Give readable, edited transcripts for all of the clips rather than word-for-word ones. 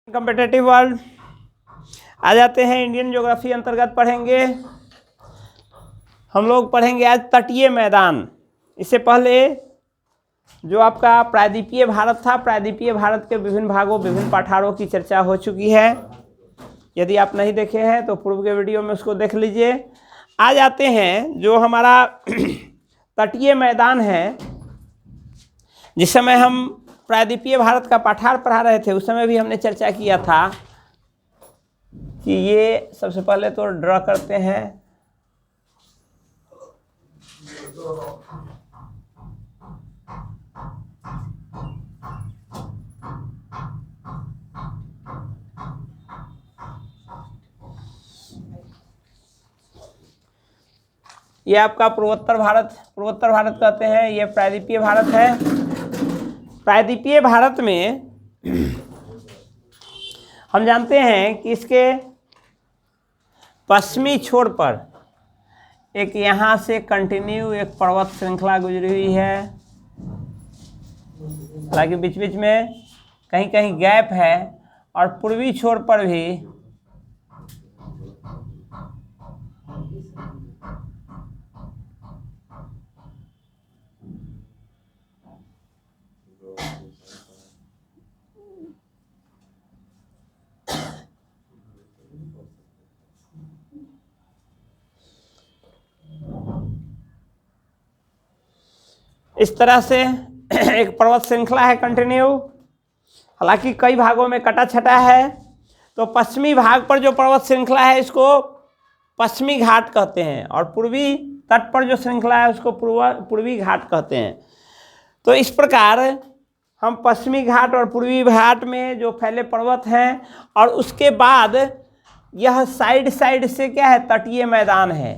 Competitive world आ जाते हैं। Indian geography अंतर्गत पढ़ेंगे हम लोग आज तटीय मैदान। इससे पहले जो आपका प्रायद्वीपीय भारत था, प्रायद्वीपीय भारत के विभिन्न भागों विभिन्न पठारों की चर्चा हो चुकी है। यदि आप नहीं देखे हैं तो पूर्व के वीडियो में उसको देख लीजिए। आ जाते हैं जो हमारा तटीय मैदान है। जिस समय हम प्रायद्वीपीय भारत का पठार पढ़ा रहे थे उस समय भी हमने चर्चा किया था कि ये सबसे पहले तो ड्रॉ करते हैं। ये आपका पूर्वोत्तर भारत कहते हैं। ये प्रायद्वीपीय भारत है। प्रायद्वीपीय भारत में हम जानते हैं कि इसके पश्चिमी छोर पर एक यहाँ से कंटिन्यू एक पर्वत श्रृंखला गुजरी हुई है। हालांकि बीच बीच में कहीं कहीं गैप है और पूर्वी छोर पर भी इस तरह से एक पर्वत श्रृंखला है कंटिन्यू। हालांकि कई भागों में कटा छटा है। तो पश्चिमी भाग पर जो पर्वत श्रृंखला है इसको पश्चिमी घाट कहते हैं और पूर्वी तट पर जो श्रृंखला है उसको पूर्वी घाट कहते हैं। तो इस प्रकार हम पश्चिमी घाट और पूर्वी घाट में जो फैले पर्वत हैं और उसके बाद यह साइड साइड से क्या है, तटीय मैदान है।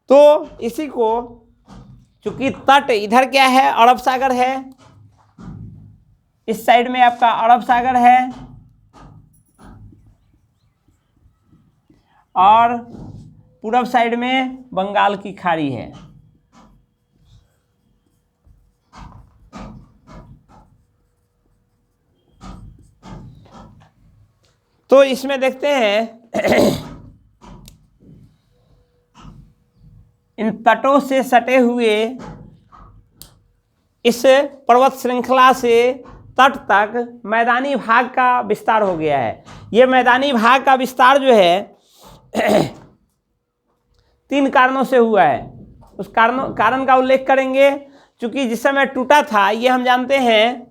तो इसी को चूंकि तट इधर क्या है, अरब सागर है। इस साइड में आपका अरब सागर है और पूरब साइड में बंगाल की खाड़ी है। तो इसमें देखते हैं इन तटों से सटे हुए इस पर्वत श्रृंखला से तट तक मैदानी भाग का विस्तार हो गया है। ये मैदानी भाग का विस्तार जो है 3 कारणों से हुआ है। उस कारण का उल्लेख करेंगे। चूंकि जिस समय टूटा था, ये हम जानते हैं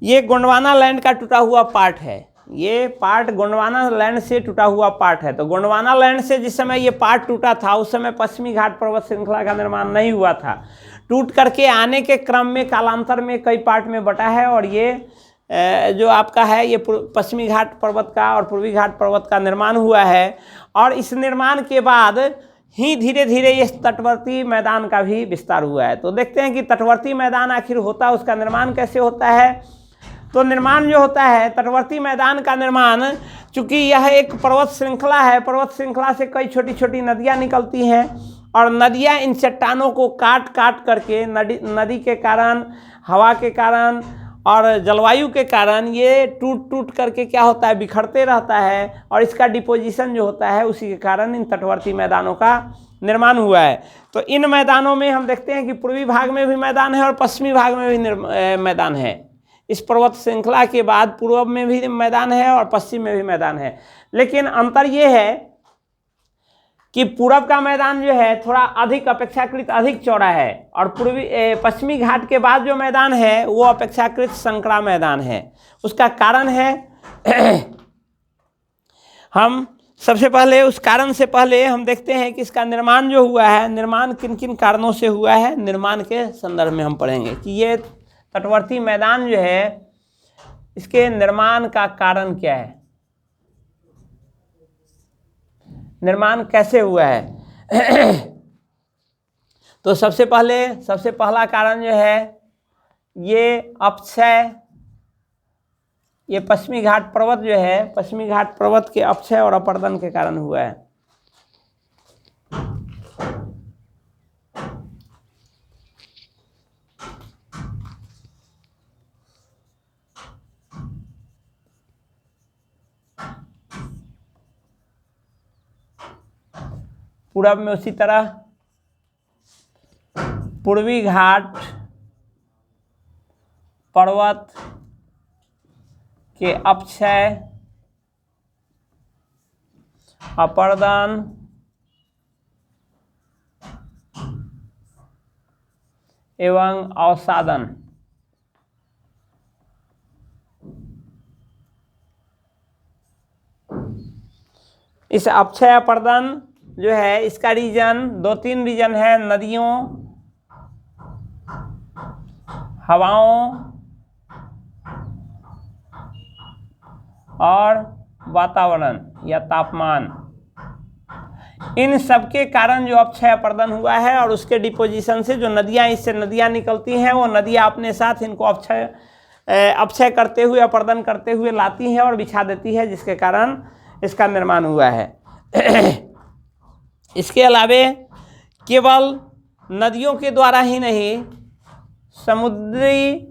ये गोंडवाना लैंड का टूटा हुआ पार्ट है। ये पार्ट गोंडवाना लैंड से टूटा हुआ पार्ट है। तो गोंडवाना लैंड से जिस समय ये पार्ट टूटा था उस समय पश्चिमी घाट पर्वत श्रृंखला का निर्माण नहीं हुआ था। टूट करके आने के क्रम में कालांतर में कई पार्ट में बटा है और ये जो आपका है ये पश्चिमी घाट पर्वत का और पूर्वी घाट पर्वत का निर्माण हुआ है। और इस निर्माण के बाद ही धीरे धीरे इस तटवर्ती मैदान का भी विस्तार हुआ है। तो देखते हैं कि तटवर्ती मैदान आखिर होता है, उसका निर्माण कैसे होता है। तो निर्माण जो होता है तटवर्ती मैदान का निर्माण, चूंकि यह एक पर्वत श्रृंखला है, पर्वत श्रृंखला से कई छोटी छोटी नदियां निकलती हैं और नदियां इन चट्टानों को काट काट करके नदी के कारण, हवा के कारण और जलवायु के कारण ये टूट टूट करके क्या होता है, बिखरते रहता है और इसका डिपोजिशन जो होता है उसी के कारण इन तटवर्ती मैदानों का निर्माण हुआ है। तो इन मैदानों में हम देखते हैं कि पूर्वी भाग में भी मैदान है और पश्चिमी भाग में भी मैदान है। इस पर्वत श्रृंखला के बाद पूर्व में भी मैदान है और पश्चिम में भी मैदान है। लेकिन अंतर ये है कि पूरब का मैदान जो है थोड़ा अधिक, अपेक्षाकृत अधिक चौड़ा है और पश्चिमी घाट के बाद जो मैदान है वो अपेक्षाकृत संकरा मैदान है। उसका कारण है हम सबसे पहले उस कारण से पहले हम देखते हैं कि इसका निर्माण जो हुआ है, निर्माण किन किन कारणों से हुआ है, निर्माण के संदर्भ में हम पढ़ेंगे कि ये तटवर्ती मैदान जो है इसके निर्माण का कारण क्या है, निर्माण कैसे हुआ है। तो सबसे पहला कारण जो है ये अपक्षय, ये पश्चिमी घाट पर्वत जो है, पश्चिमी घाट पर्वत के अपक्षय और अपर्दन के कारण हुआ है। पूरब में उसी तरह पूर्वी घाट पर्वत के अपक्षय, अपर्दन एवं अवसादन इस अपक्षय अपर्दन जो है इसका रीजन 2-3 रीजन है, नदियों, हवाओं और वातावरण या तापमान। इन सब के कारण जो अपक्षय अपर्दन हुआ है और उसके डिपोजिशन से जो नदियाँ इससे नदियाँ निकलती हैं वो नदियाँ अपने साथ इनको अपक्षय करते हुए, अपर्दन करते हुए लाती हैं और बिछा देती है, जिसके कारण इसका निर्माण हुआ है। इसके अलावे केवल नदियों के द्वारा ही नहीं, समुद्री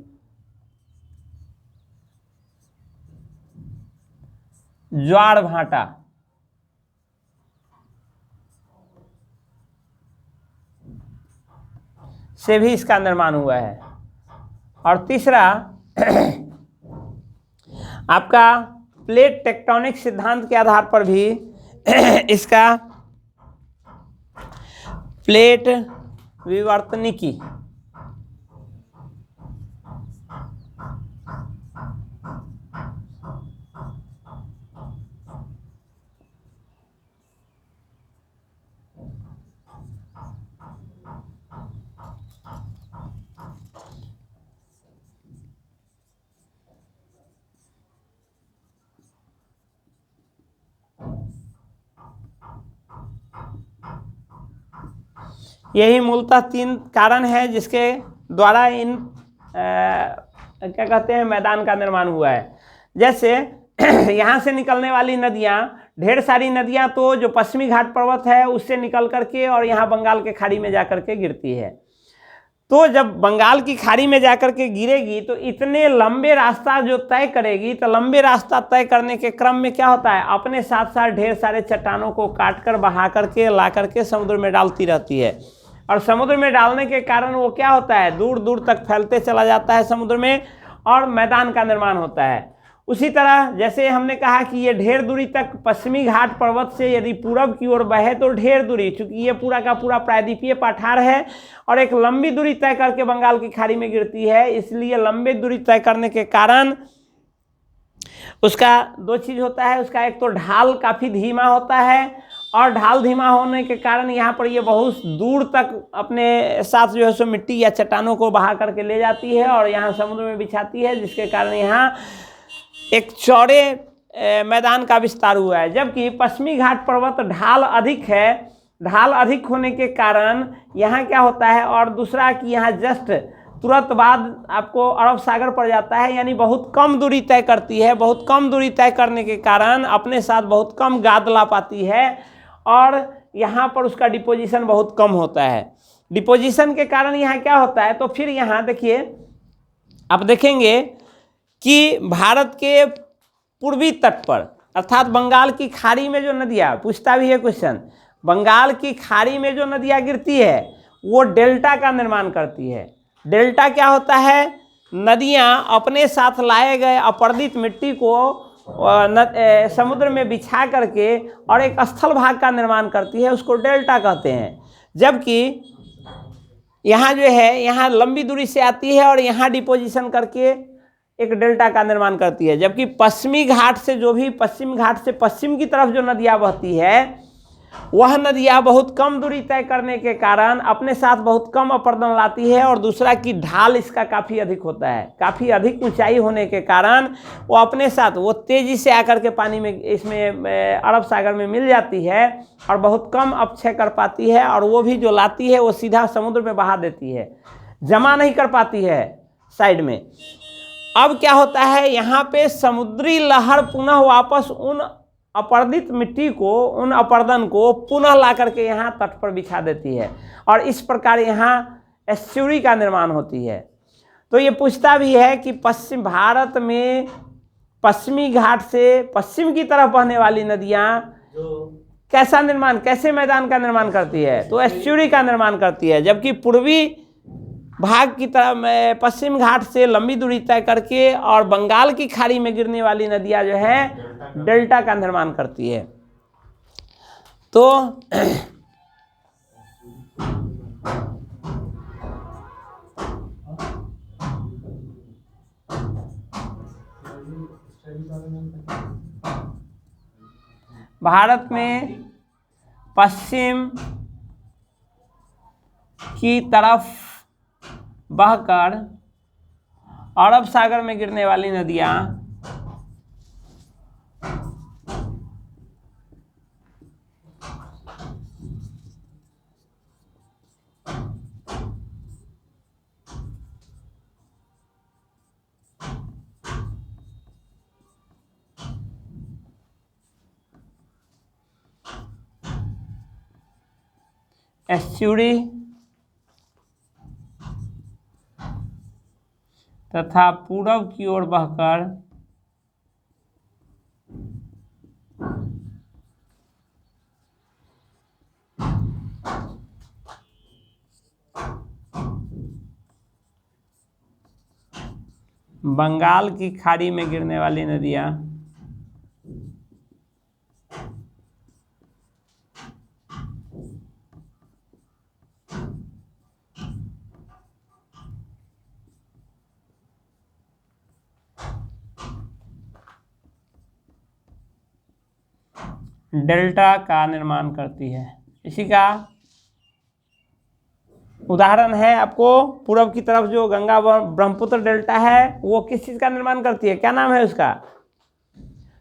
ज्वार भाटा से भी इसका निर्माण हुआ है। और तीसरा आपका प्लेट टेक्टोनिक सिद्धांत के आधार पर भी इसका प्लेट विवर्तनिकी यही मूलतः 3 कारण है जिसके द्वारा इन क्या कहते हैं मैदान का निर्माण हुआ है। जैसे यहाँ से निकलने वाली नदियाँ, ढेर सारी नदियाँ तो जो पश्चिमी घाट पर्वत है उससे निकल करके और यहाँ बंगाल के खाड़ी में जाकर के गिरती है। तो जब बंगाल की खाड़ी में जाकर के गिरेगी तो इतने लंबे रास्ता जो तय करेगी, तो लंबे रास्ता तय करने के क्रम में क्या होता है, अपने साथ साथ ढेर सारे चट्टानों को काट कर बहा करके ला करके समुद्र में डालती रहती है। और समुद्र में डालने के कारण वो क्या होता है, दूर दूर तक फैलते चला जाता है समुद्र में और मैदान का निर्माण होता है। उसी तरह जैसे हमने कहा कि ये ढेर दूरी तक पश्चिमी घाट पर्वत से यदि पूरब की ओर बहे तो ढेर दूरी, चूंकि ये पूरा का पूरा प्रायद्वीपीय पठार है और एक लंबी दूरी तय करके बंगाल की खाड़ी में गिरती है, इसलिए लंबी दूरी तय करने के कारण उसका 2 चीज़ होता है। उसका एक तो ढाल काफ़ी धीमा होता है और ढाल धीमा होने के कारण यहाँ पर ये बहुत दूर तक अपने साथ जो है सो मिट्टी या चट्टानों को बहा करके ले जाती है और यहाँ समुद्र में बिछाती है, जिसके कारण यहाँ एक चौड़े मैदान का विस्तार हुआ है। जबकि पश्चिमी घाट पर्वत ढाल अधिक है, ढाल अधिक होने के कारण यहाँ क्या होता है, और दूसरा कि यहाँ जस्ट तुरंत बाद आपको अरब सागर पड़ जाता है, यानी बहुत कम दूरी तय करती है। बहुत कम दूरी तय करने के कारण अपने साथ बहुत कम गाद ला पाती है और यहाँ पर उसका डिपोजिशन बहुत कम होता है। डिपोजिशन के कारण यहाँ क्या होता है, तो फिर यहाँ देखिए आप देखेंगे कि भारत के पूर्वी तट पर अर्थात बंगाल की खाड़ी में जो नदियाँ, पूछता भी है क्वेश्चन, बंगाल की खाड़ी में जो नदियाँ गिरती है वो डेल्टा का निर्माण करती है। डेल्टा क्या होता है, नदियाँ अपने साथ लाए गए अपर्दित मिट्टी को समुद्र में बिछा करके और एक स्थल भाग का निर्माण करती है, उसको डेल्टा कहते हैं। जबकि यहाँ जो है, यहाँ लंबी दूरी से आती है और यहाँ डिपोजिशन करके एक डेल्टा का निर्माण करती है। जबकि पश्चिमी घाट से जो भी पश्चिम घाट से पश्चिम की तरफ जो नदियाँ बहती है वह नदियाँ बहुत कम दूरी तय करने के कारण अपने साथ बहुत कम अपर्दन लाती है और दूसरा कि ढाल इसका काफ़ी अधिक होता है। काफ़ी अधिक ऊंचाई होने के कारण वो अपने साथ वो तेज़ी से आकर के पानी में इसमें अरब सागर में मिल जाती है और बहुत कम अपक्षय कर पाती है, और वो भी जो लाती है वो सीधा समुद्र में बहा देती है, जमा नहीं कर पाती है साइड में। अब क्या होता है, यहाँ पे समुद्री लहर पुनः वापस उन अपर्दित मिट्टी को, उन अपर्दन को पुनः ला करके यहाँ तट पर बिछा देती है और इस प्रकार यहाँ एस्चुरी का निर्माण होती है। तो ये पूछता भी है कि पश्चिम भारत में पश्चिमी घाट से पश्चिम की तरफ बहने वाली नदियाँ कैसा निर्माण, कैसे मैदान का निर्माण करती है? तो एस्चुरी का निर्माण करती है। जबकि पूर्वी भाग की तरफ पश्चिम घाट से लंबी दूरी तय करके और बंगाल की खाड़ी में गिरने वाली नदियां जो है डेल्टा का निर्माण करती है। तो भारत में पश्चिम की तरफ बहकर अरब सागर में गिरने वाली नदियां एस्चुरी तथा पूरब की ओर बहकर बंगाल की खाड़ी में गिरने वाली नदियां डेल्टा का निर्माण करती है। इसी का उदाहरण है आपको पूर्व की तरफ जो गंगा ब्रह्मपुत्र डेल्टा है वो किस चीज का निर्माण करती है, क्या नाम है उसका?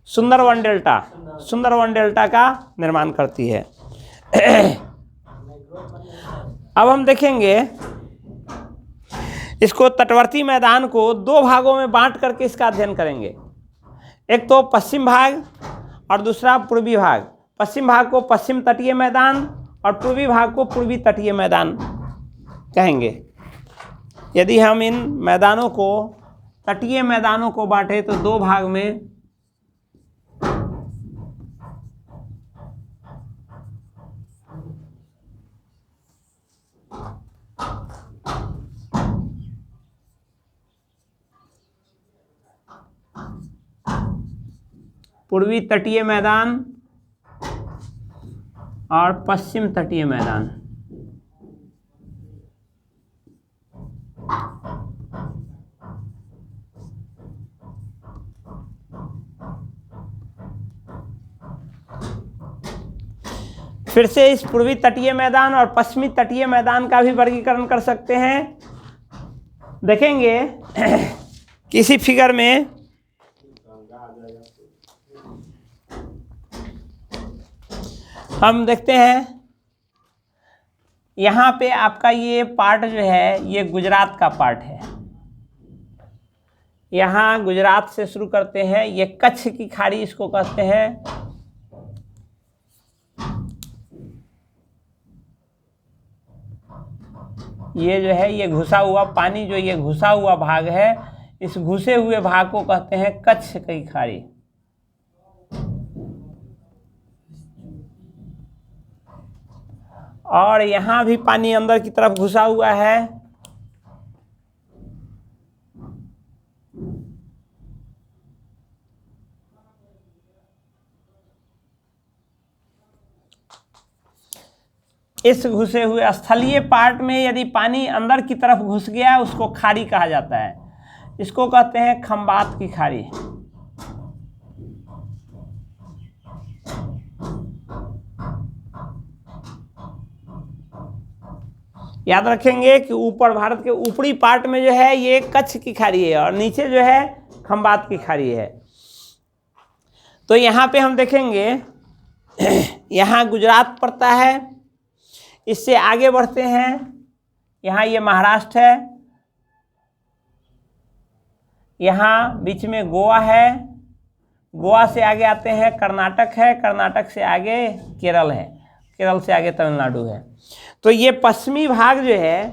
सुंदरवन डेल्टा। सुंदरवन डेल्टा का निर्माण करती है। अब हम देखेंगे इसको तटवर्ती मैदान को दो भागों में बांट करके इसका अध्ययन करेंगे। एक तो पश्चिम भाग और दूसरा पूर्वी भाग। पश्चिम भाग को पश्चिम तटीय मैदान और पूर्वी भाग को पूर्वी तटीय मैदान कहेंगे। यदि हम इन मैदानों को, तटीय मैदानों को बांटे तो दो भाग में पूर्वी तटीय मैदान और पश्चिम तटीय मैदान। फिर से इस पूर्वी तटीय मैदान और पश्चिमी तटीय मैदान का भी वर्गीकरण कर सकते हैं। देखेंगे किसी फिगर में हम देखते हैं यहाँ पे आपका ये पार्ट जो है ये गुजरात का पार्ट है। यहाँ गुजरात से शुरू करते हैं, ये कच्छ की खाड़ी इसको कहते हैं। ये जो है ये घुसा हुआ पानी, जो ये घुसा हुआ भाग है, इस घुसे हुए भाग को कहते हैं कच्छ की खाड़ी। और यहाँ भी पानी अंदर की तरफ घुसा हुआ है। इस घुसे हुए स्थलीय पार्ट में यदि पानी अंदर की तरफ घुस गया उसको खाड़ी कहा जाता है। इसको कहते हैं खंबात की खाड़ी। याद रखेंगे कि ऊपर भारत के ऊपरी पार्ट में जो है ये कच्छ की खाड़ी है और नीचे जो है खंबात की खाड़ी है। तो यहाँ पे हम देखेंगे यहाँ गुजरात पड़ता है। इससे आगे बढ़ते हैं, यहाँ ये महाराष्ट्र है, यहाँ बीच में गोवा है, गोवा से आगे आते हैं कर्नाटक है, कर्नाटक से आगे केरल है, केरल से आगे तमिलनाडु है। तो ये पश्चिमी भाग जो है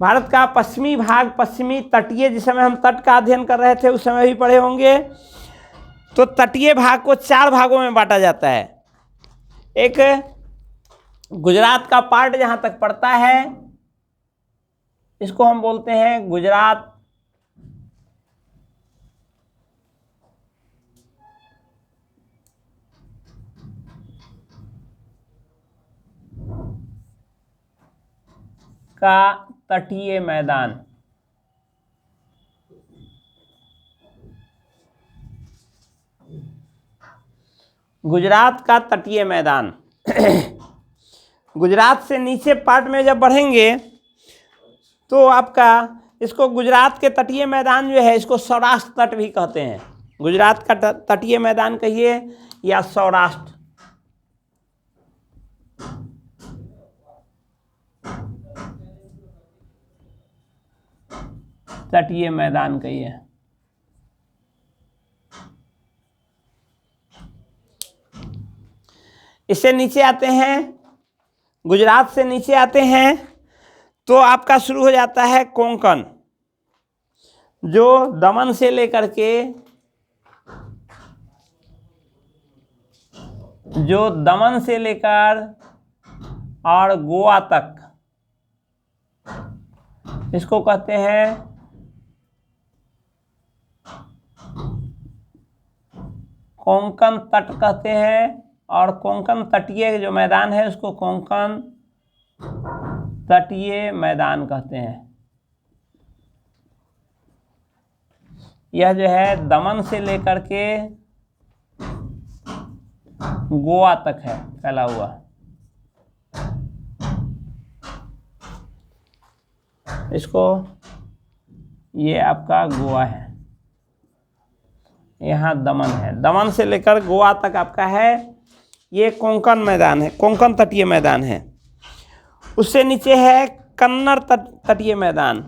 भारत का पश्चिमी भाग, पश्चिमी तटीय, जिस समय हम तट का अध्ययन कर रहे थे उस समय भी पढ़े होंगे। तो तटीय भाग को चार भागों में बांटा जाता है। एक गुजरात का पार्ट जहां तक पड़ता है इसको हम बोलते हैं गुजरात का तटीय मैदान। गुजरात का तटीय मैदान। गुजरात से नीचे पार्ट में जब बढ़ेंगे तो आपका इसको गुजरात के तटीय मैदान जो है इसको सौराष्ट्र तट भी कहते हैं। गुजरात का तटीय मैदान कहिए या सौराष्ट्र तटीय मैदान कहिए। इससे नीचे आते हैं, गुजरात से नीचे आते हैं तो आपका शुरू हो जाता है कोंकण, जो दमन से लेकर के और गोवा तक इसको कहते हैं कोंकण तट कहते हैं। और कोंकण तटीय जो मैदान है उसको कोंकण तटीय मैदान कहते हैं। यह जो है दमन से लेकर के गोवा तक है फैला हुआ। इसको ये आपका गोवा है, यहाँ दमन है, दमन से लेकर गोवा तक आपका है, ये कोंकण मैदान है, कोंकण तटीय मैदान है। उससे नीचे है कन्नड़ तटीय मैदान,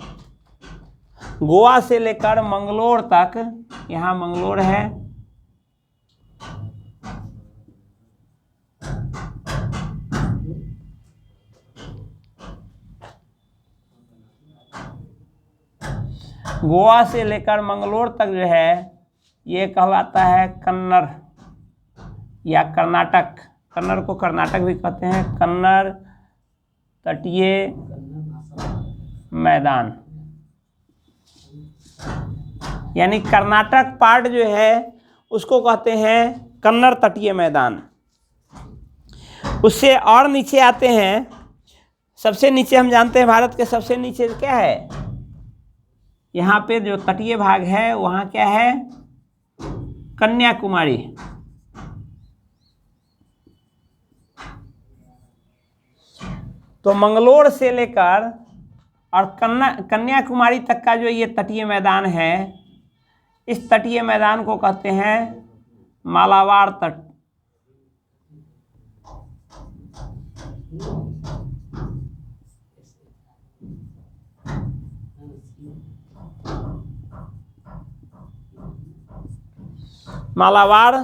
गोवा से लेकर मंगलोर तक, यहाँ मंगलोर है, गोवा से लेकर मंगलोर तक जो है ये कहलाता है कन्नड़ या कर्नाटक। कन्नड़ को कर्नाटक भी कहते हैं, कन्नड़ तटीय मैदान। यानी कर्नाटक पार्ट जो है उसको कहते हैं कन्नड़ तटीय मैदान। उससे और नीचे आते हैं, सबसे नीचे हम जानते हैं भारत के सबसे नीचे क्या है, यहाँ पे जो तटीय भाग है वहाँ क्या है, कन्याकुमारी। तो मंगलोर से लेकर और कन्याकुमारी तक का जो ये तटीय मैदान है, इस तटीय मैदान को कहते हैं मालाबार तट। मालाबार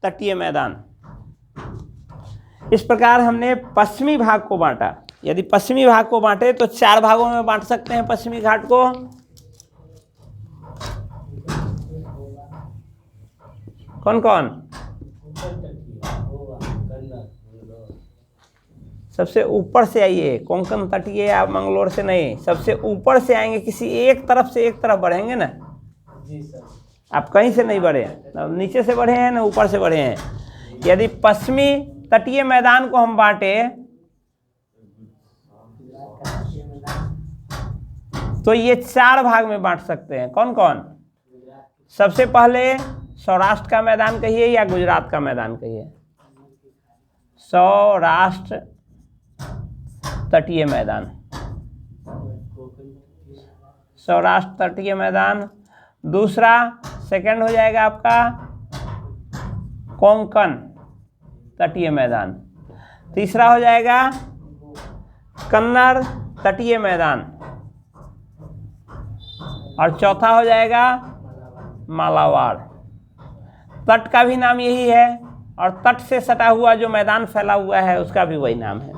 तटीय मैदान। इस प्रकार हमने पश्चिमी भाग को बांटा। यदि पश्चिमी भाग को बांटे तो 4 भागों में बांट सकते हैं पश्चिमी घाट को। कौन कौन? सबसे ऊपर से आइए, कोंकण तटीय या मंगलोर से नहीं, सबसे ऊपर से आएंगे, किसी एक तरफ से एक तरफ बढ़ेंगे ना जी सर। आप कहीं से नहीं बढ़े, ना नीचे से बढ़े हैं ना ऊपर से बढ़े हैं। यदि पश्चिमी तटीय मैदान को हम बांटे तो ये 4 भाग में बांट सकते हैं। कौन कौन? सबसे पहले सौराष्ट्र का मैदान कहिए या गुजरात का मैदान कहिए। सौराष्ट्र तटीय मैदान, सौराष्ट्र तटीय मैदान। दूसरा सेकंड हो जाएगा आपका कोंकण तटीय मैदान। तीसरा हो जाएगा कन्नड़ तटीय मैदान। और चौथा हो जाएगा मालाबार। तट का भी नाम यही है और तट से सटा हुआ जो मैदान फैला हुआ है उसका भी वही नाम है।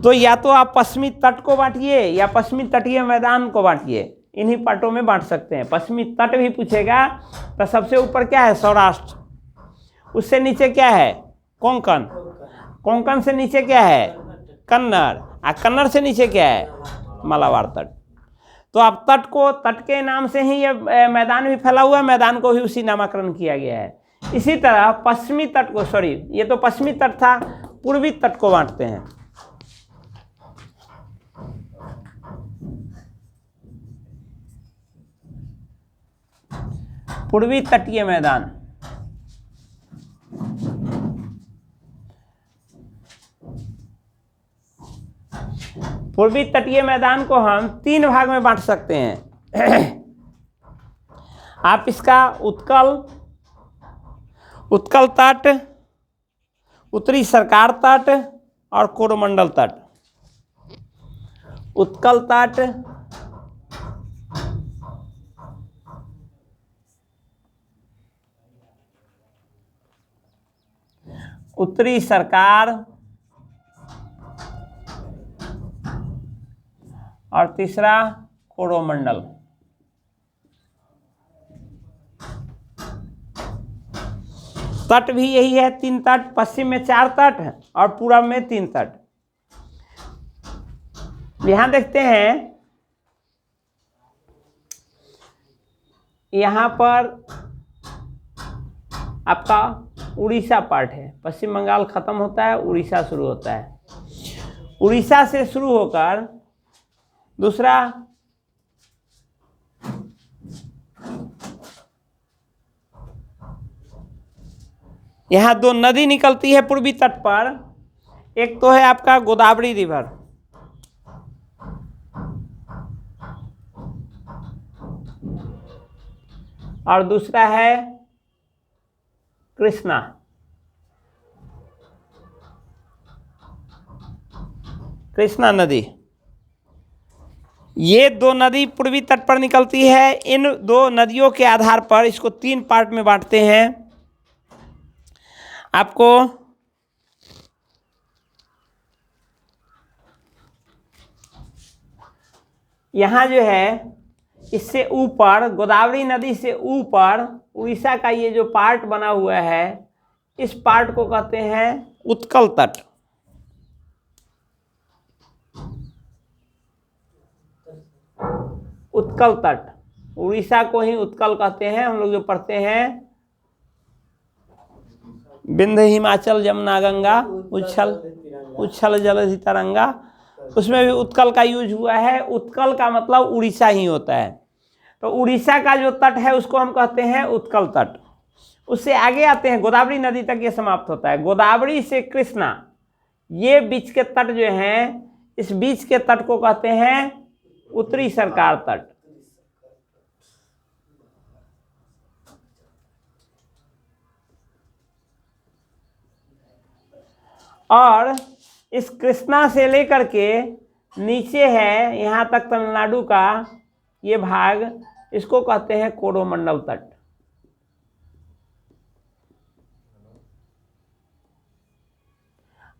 तो या तो आप पश्चिमी तट को बांटिए या पश्चिमी तटीय मैदान को बांटिए, इन्हीं पार्टों में बांट सकते हैं। पश्चिमी तट भी पूछेगा तो सबसे ऊपर क्या है? सौराष्ट्र। उससे नीचे क्या है? कोंकण। कोंकण से नीचे क्या है? कन्नड़। और कन्नड़ से नीचे क्या है? मालाबार तट। तो अब तट के नाम से ही ये मैदान भी फैला हुआ है, मैदान को भी उसी नामकरण किया गया है। इसी तरह पश्चिमी तट को, सॉरी ये तो पश्चिमी तट था, पूर्वी तट को बांटते हैं। पूर्वी तटीय मैदान, पूर्वी तटीय मैदान को हम 3 भाग में बांट सकते हैं। आप इसका उत्कल तट, उत्तरी सरकार तट और कोरोमंडल तट। उत्कल तट, उत्तरी सरकार और तीसरा कोरोमंडल। तट भी यही है, 3 तट, पश्चिम में 4 तट और पूरब में 3 तट। यहां देखते हैं, यहां पर आपका उड़ीसा पार्ट है, पश्चिम बंगाल खत्म होता है, उड़ीसा शुरू होता है। उड़ीसा से शुरू होकर दूसरा यहाँ 2 नदी निकलती है पूर्वी तट पर। एक तो है आपका गोदावरी रिवर, और दूसरा है कृष्णा। कृष्णा नदी, ये 2 नदी पूर्वी तट पर निकलती है। इन 2 नदियों के आधार पर इसको 3 पार्ट में बांटते हैं। आपको यहाँ जो है, इससे ऊपर गोदावरी नदी से ऊपर उड़ीसा का ये जो पार्ट बना हुआ है, इस पार्ट को कहते हैं उत्कल तट। उत्कल तट, उड़ीसा को ही उत्कल कहते हैं। हम लोग जो पढ़ते हैं विंध्य हिमाचल जमुना गंगा उच्छल उच्छल जलधि तरंगा, उसमें भी उत्कल का यूज हुआ है। उत्कल का मतलब उड़ीसा ही होता है। तो उड़ीसा का जो तट है उसको हम कहते हैं उत्कल तट। उससे आगे आते हैं, गोदावरी नदी तक ये समाप्त होता है। गोदावरी से कृष्णा, ये बीच के तट जो हैं, इस बीच के तट को कहते हैं उत्तरी सरकार तट। और इस कृष्णा से लेकर के नीचे है यहाँ तक तमिलनाडु का ये भाग, इसको कहते हैं कोरोमंडल तट।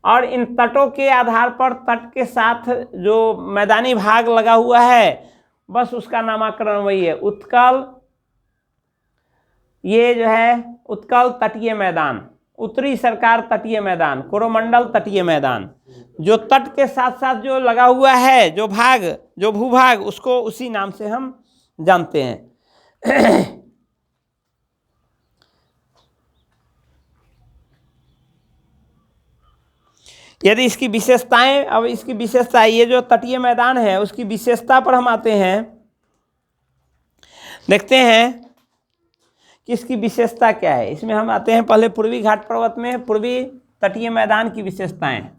और इन तटों के आधार पर तट के साथ जो मैदानी भाग लगा हुआ है, बस उसका नामकरण वही है उत्कल। ये जो है उत्कल तटीय मैदान, उत्तरी सरकार तटीय मैदान, कोरोमंडल तटीय मैदान। जो तट के साथ साथ जो लगा हुआ है, जो भाग, जो भूभाग, उसको उसी नाम से हम जानते हैं। यदि इसकी विशेषताएं, अब इसकी विशेषता, ये जो तटीय मैदान है उसकी विशेषता पर हम आते हैं, देखते हैं कि इसकी विशेषता क्या है। इसमें हम आते हैं पहले पूर्वी घाट पर्वत में पूर्वी तटीय मैदान की विशेषताएं।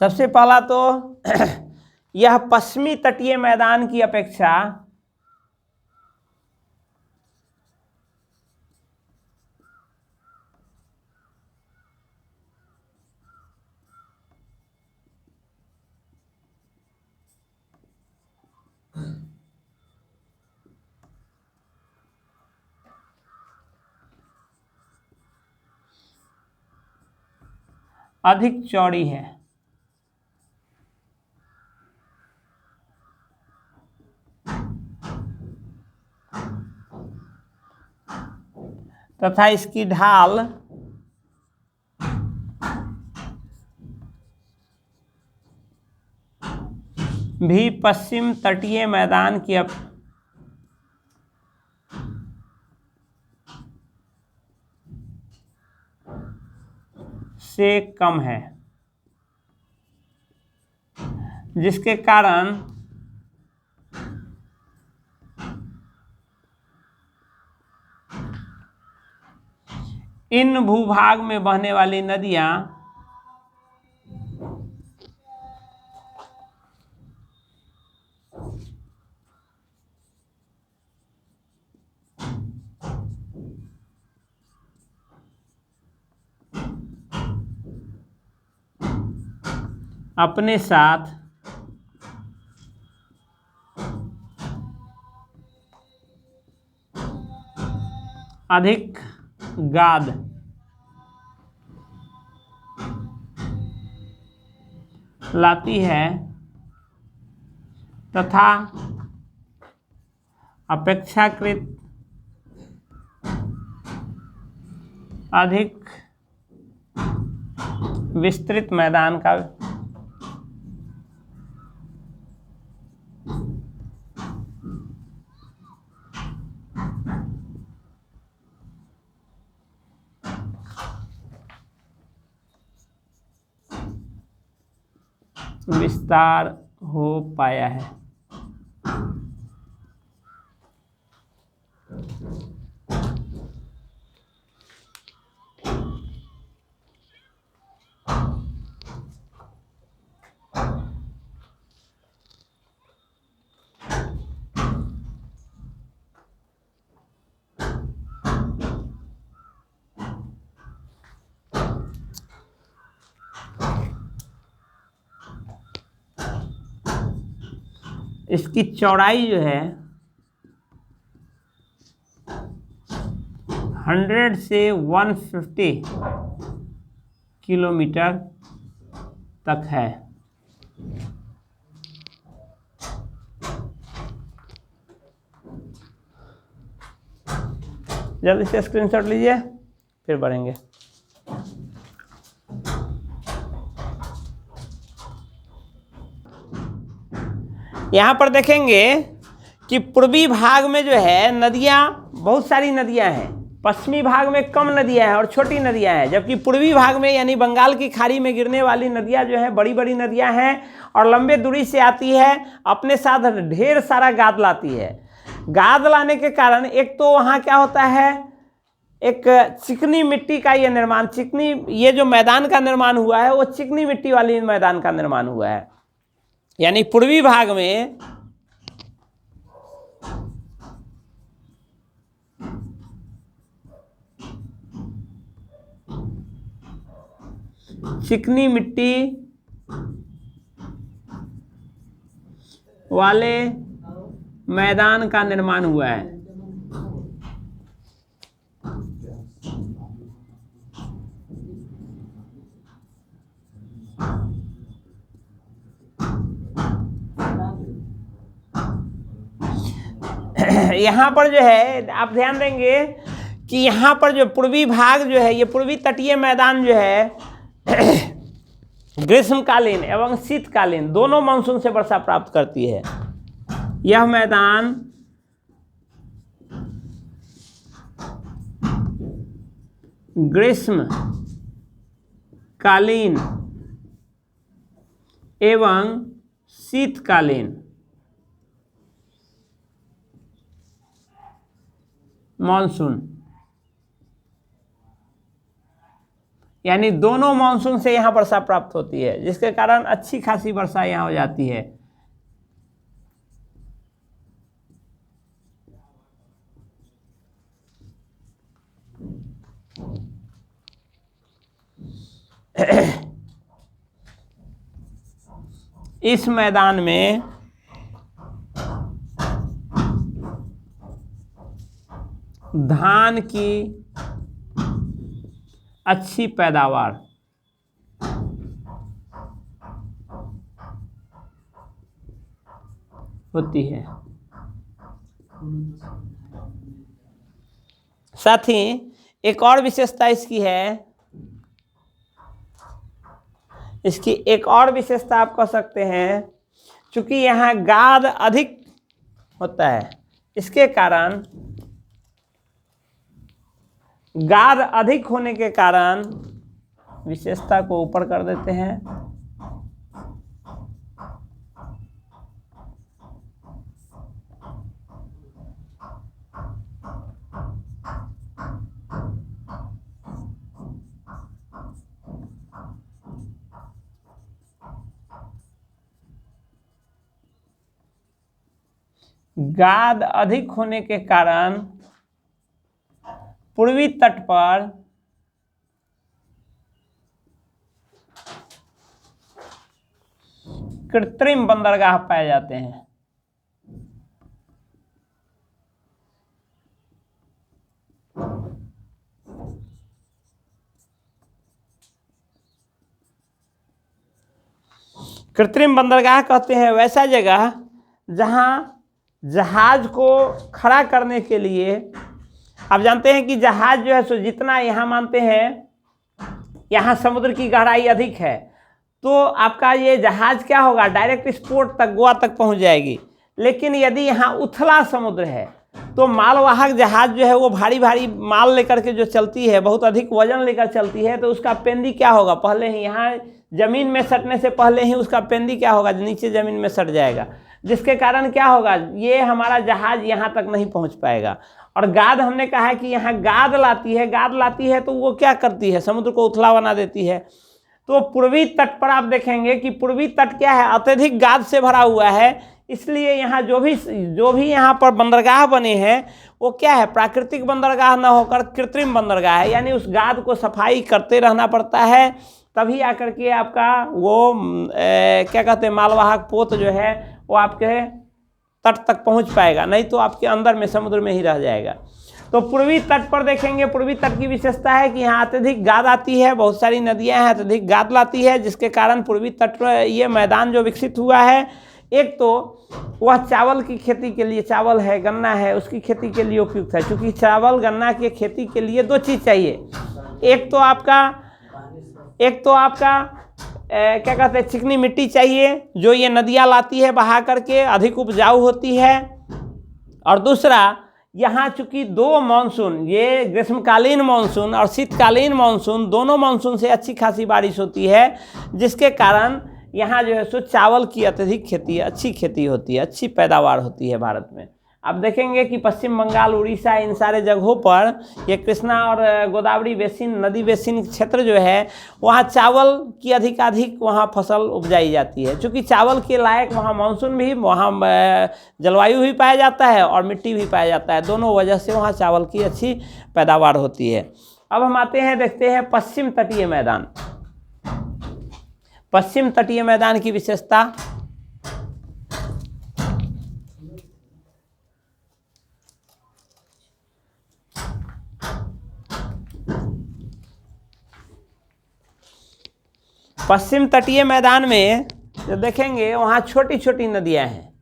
सबसे पहला तो यह पश्चिमी तटीय मैदान की अपेक्षा अधिक चौड़ी है। तथा इसकी ढाल भी पश्चिम तटीय मैदान की से कम है, जिसके कारण इन भूभाग में बहने वाली नदियां अपने साथ अधिक गाद लाती है तथा अपेक्षाकृत अधिक विस्तृत मैदान का विस्तार हो पाया है। इसकी चौड़ाई जो है 100 से 150 किलोमीटर तक है। जल्दी से स्क्रीनशॉट लीजिए, फिर बढ़ेंगे। यहाँ पर देखेंगे कि पूर्वी भाग में जो है नदियाँ, बहुत सारी नदियाँ हैं। पश्चिमी भाग में कम नदियाँ हैं और छोटी नदियाँ हैं, जबकि पूर्वी भाग में यानी बंगाल की खाड़ी में गिरने वाली नदियाँ जो है बड़ी बड़ी नदियाँ हैं और लंबे दूरी से आती है, अपने साथ ढेर सारा गाद लाती है। गाद लाने के कारण एक तो वहाँ क्या होता है, एक चिकनी मिट्टी का ये निर्माण, चिकनी ये जो मैदान का निर्माण हुआ है वो चिकनी मिट्टी वाली मैदान का निर्माण हुआ है। यानी पूर्वी भाग में चिकनी मिट्टी वाले मैदान का निर्माण हुआ है। यहाँ पर जो है आप ध्यान देंगे कि यहाँ पर जो पूर्वी भाग जो है, ये पूर्वी तटीय मैदान जो है ग्रीष्मकालीन एवं शीतकालीन दोनों मानसून से वर्षा प्राप्त करती है। यह मैदान ग्रीष्मकालीन एवं शीतकालीन मानसून यानी दोनों मानसून से यहाँ वर्षा प्राप्त होती है, जिसके कारण अच्छी खासी वर्षा यहाँ हो जाती है। इस मैदान में धान की अच्छी पैदावार होती है। साथ ही एक और विशेषता इसकी है, इसकी एक और विशेषता आप कह सकते हैं, चूंकि यहाँ गाद अधिक होता है, इसके कारण गाद अधिक होने के कारण विशेषता को ऊपर कर देते हैं। गाद अधिक होने के कारण पूर्वी तट पर कृत्रिम बंदरगाह पाए जाते हैं। कृत्रिम बंदरगाह कहते हैं वैसा जगह जहां जहाज को खड़ा करने के लिए, आप जानते हैं कि जहाज जो है सो जितना यहाँ मानते हैं यहाँ समुद्र की गहराई अधिक है, तो आपका ये जहाज क्या होगा, डायरेक्ट स्पोर्ट तक, गोवा तक पहुँच जाएगी। लेकिन यदि यहाँ उथला समुद्र है तो मालवाहक जहाज जो है वो भारी भारी माल लेकर के जो चलती है, बहुत अधिक वजन लेकर चलती है, तो उसका पेंदी क्या होगा, पहले ही यहाँ जमीन में सटने से पहले ही उसका पेंदी क्या होगा, नीचे जमीन में सट जाएगा, जिसके कारण क्या होगा, ये हमारा जहाज यहाँ तक नहीं पहुँच पाएगा। और गाद हमने कहा है कि यहाँ गाद लाती है, गाद लाती है तो वो क्या करती है, समुद्र को उथला बना देती है। तो पूर्वी तट पर आप देखेंगे कि पूर्वी तट क्या है, अत्यधिक गाद से भरा हुआ है, इसलिए यहाँ जो भी यहाँ पर बंदरगाह बने हैं वो क्या है, प्राकृतिक बंदरगाह न होकर कृत्रिम बंदरगाह है, यानी उस गाद को सफाई करते रहना पड़ता है, तभी आकर के आपका वो क्या कहते हैं, मालवाहक पोत जो है वो आपके तट तक पहुँच पाएगा, नहीं तो आपके अंदर में समुद्र में ही रह जाएगा। तो पूर्वी तट पर देखेंगे, पूर्वी तट की विशेषता है कि यहाँ अत्यधिक गाद आती है, बहुत सारी नदियाँ हैं, अत्यधिक गाद लाती है, जिसके कारण पूर्वी तट पर ये मैदान जो विकसित हुआ है, एक तो वह चावल की खेती के लिए, चावल है, गन्ना है, उसकी खेती के लिए उपयुक्त है, क्योंकि चावल गन्ना की खेती के लिए दो चीज़ चाहिए, एक तो आपका क्या कहते हैं, चिकनी मिट्टी चाहिए जो ये नदियाँ लाती है बहा करके, अधिक उपजाऊ होती है, और दूसरा यहाँ चूँकि दो मानसून, ये ग्रीष्मकालीन मानसून और शीतकालीन मानसून, दोनों मानसून से अच्छी खासी बारिश होती है, जिसके कारण यहाँ जो है सो चावल की अत्यधिक खेती, अच्छी खेती होती है, अच्छी पैदावार होती है भारत में। आप देखेंगे कि पश्चिम बंगाल, उड़ीसा, इन सारे जगहों पर ये कृष्णा और गोदावरी बेसिन, नदी बेसिन क्षेत्र जो है, वहाँ चावल की अधिकाधिक वहाँ फसल उपजाई जाती है, क्योंकि चावल के लायक वहाँ मानसून भी, वहाँ जलवायु भी पाया जाता है और मिट्टी भी पाया जाता है, दोनों वजह से वहाँ चावल की अच्छी पैदावार होती है। अब हम आते हैं, देखते हैं पश्चिम तटीय मैदान। पश्चिम तटीय मैदान की विशेषता, पश्चिम तटीय मैदान में जो देखेंगे वहाँ छोटी छोटी नदियाँ हैं,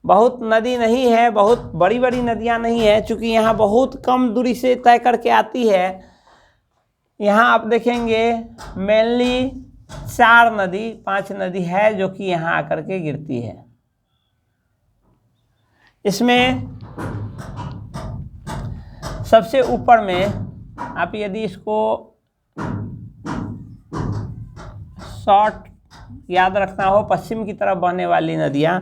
बहुत नदी नहीं है, बहुत बड़ी बड़ी नदियाँ नहीं है, चूँकि यहाँ बहुत कम दूरी से तय करके आती है। यहाँ आप देखेंगे मेनली 4 नदी 5 नदी है जो कि यहाँ आकर के गिरती है। इसमें सबसे ऊपर में आप यदि इसको शॉर्ट याद रखना हो, पश्चिम की तरफ बहने वाली नदियाँ,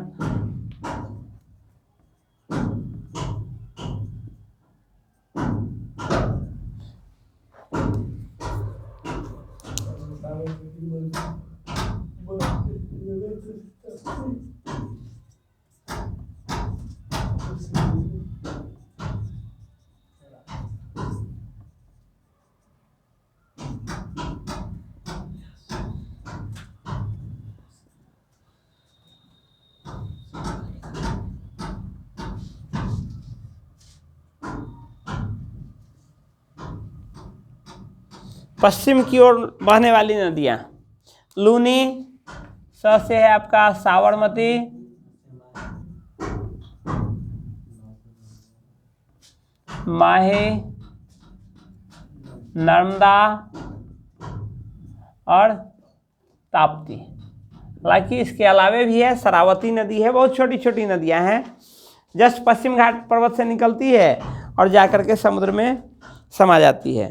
पश्चिम की ओर बहने वाली नदियाँ, लूनी, स से है आपका साबरमती, माहे, नर्मदा और ताप्ती। हालांकि इसके अलावे भी है, शरावती नदी है, बहुत छोटी छोटी नदियां हैं, जस्ट पश्चिम घाट पर्वत से निकलती है और जाकर के समुद्र में समा जाती है।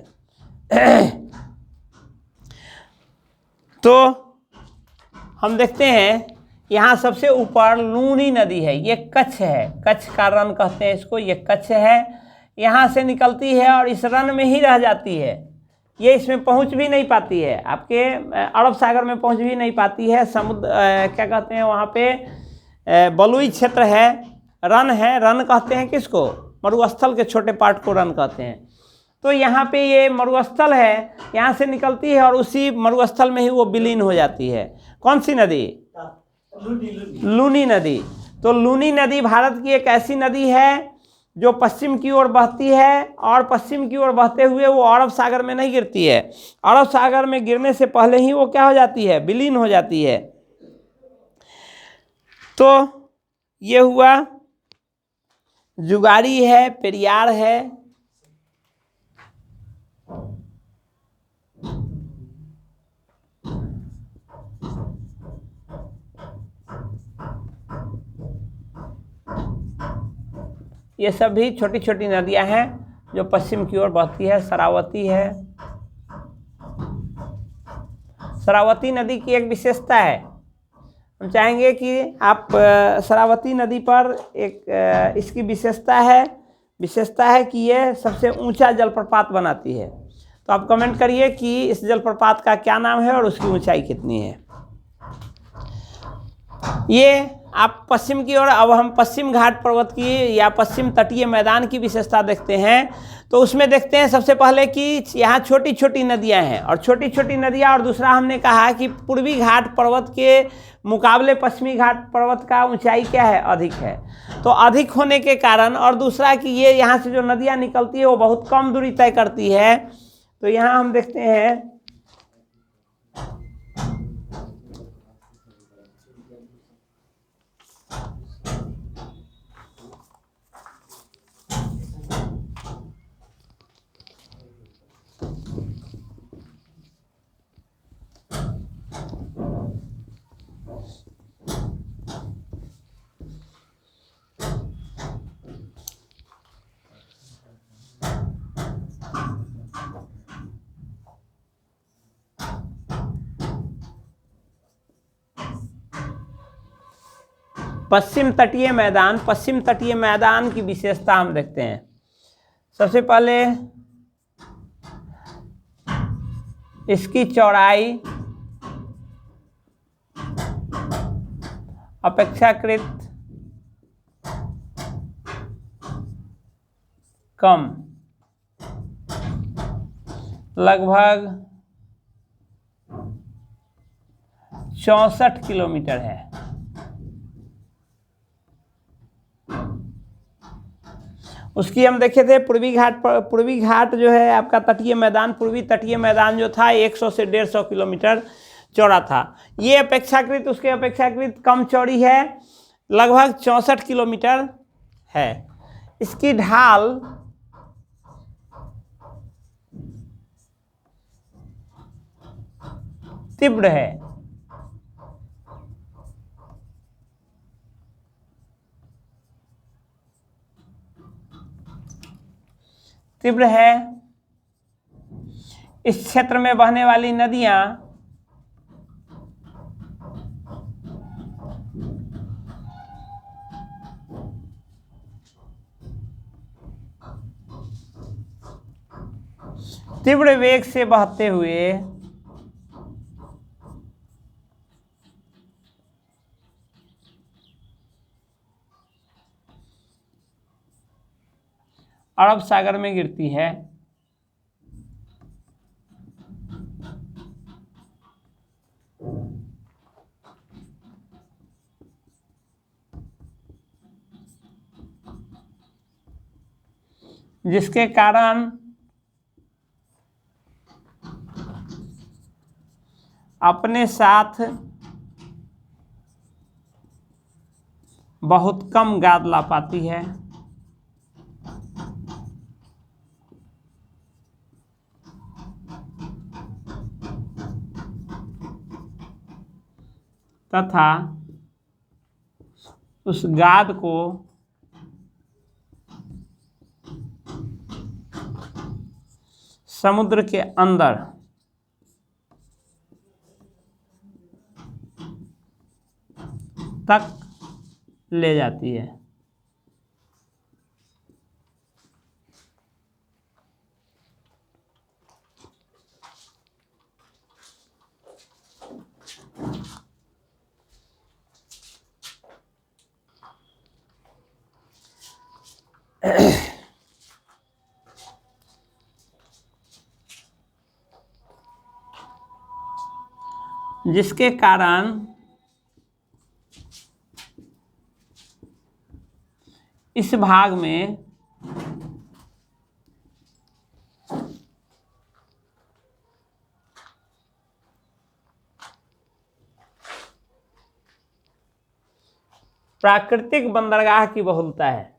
तो हम देखते हैं यहाँ सबसे ऊपर लूनी नदी है, ये कच्छ है, कच्छ का रन कहते हैं इसको, ये कच्छ है, यहाँ से निकलती है और इस रन में ही रह जाती है, ये इसमें पहुँच भी नहीं पाती है, आपके अरब सागर में पहुँच भी नहीं पाती है। समुद्र क्या कहते हैं वहाँ पे बलुई क्षेत्र है, रन कहते हैं किसको, मरुस्थल के छोटे पार्ट को रन कहते हैं। तो यहाँ पे ये मरुस्थल है, यहाँ से निकलती है और उसी मरुस्थल में ही वो विलीन हो जाती है। कौन सी नदी? लूनी नदी। तो लूनी नदी भारत की एक ऐसी नदी है जो पश्चिम की ओर बहती है और पश्चिम की ओर बहते हुए वो अरब सागर में नहीं गिरती है, अरब सागर में गिरने से पहले ही वो क्या हो जाती है, विलीन हो जाती है। तो ये हुआ, जुगाड़ी है, पेरियार है, ये सब भी छोटी छोटी नदियां हैं जो पश्चिम की ओर बहती है। शरावती है, शरावती नदी की एक विशेषता है, हम चाहेंगे कि आप शरावती नदी पर एक इसकी विशेषता है कि ये सबसे ऊंचा जलप्रपात बनाती है। तो आप कमेंट करिए कि इस जलप्रपात का क्या नाम है और उसकी ऊंचाई कितनी है। ये आप पश्चिम की ओर, अब हम पश्चिम घाट पर्वत की या पश्चिम तटीय मैदान की विशेषता देखते हैं। तो उसमें देखते हैं सबसे पहले कि यहाँ छोटी छोटी नदियाँ हैं, और छोटी छोटी नदियाँ, और दूसरा हमने कहा कि पूर्वी घाट पर्वत के मुकाबले पश्चिमी घाट पर्वत का ऊंचाई क्या है, अधिक है। तो अधिक होने के कारण, और दूसरा कि ये यहाँ से जो नदियाँ निकलती है वो बहुत कम दूरी तय करती है। तो यहाँ हम देखते हैं पश्चिम तटीय मैदान की विशेषता हम देखते हैं। सबसे पहले इसकी चौड़ाई अपेक्षाकृत कम, लगभग 64 किलोमीटर है। उसकी हम देखे थे पूर्वी घाट जो है आपका तटीय मैदान, पूर्वी तटीय मैदान जो था 100 से 150 किलोमीटर चौड़ा था। ये अपेक्षाकृत उसके अपेक्षाकृत कम चौड़ी है, लगभग 64 किलोमीटर है। इसकी ढाल तीव्र है, इस क्षेत्र में बहने वाली नदियां तीव्र वेग से बहते हुए अरब सागर में गिरती है। जिसके कारण अपने साथ बहुत कम गाद ला पाती है। तथा उस गाद को समुद्र के अंदर तक ले जाती है। जिसके कारण इस भाग में प्राकृतिक बंदरगाह की बहुलता है।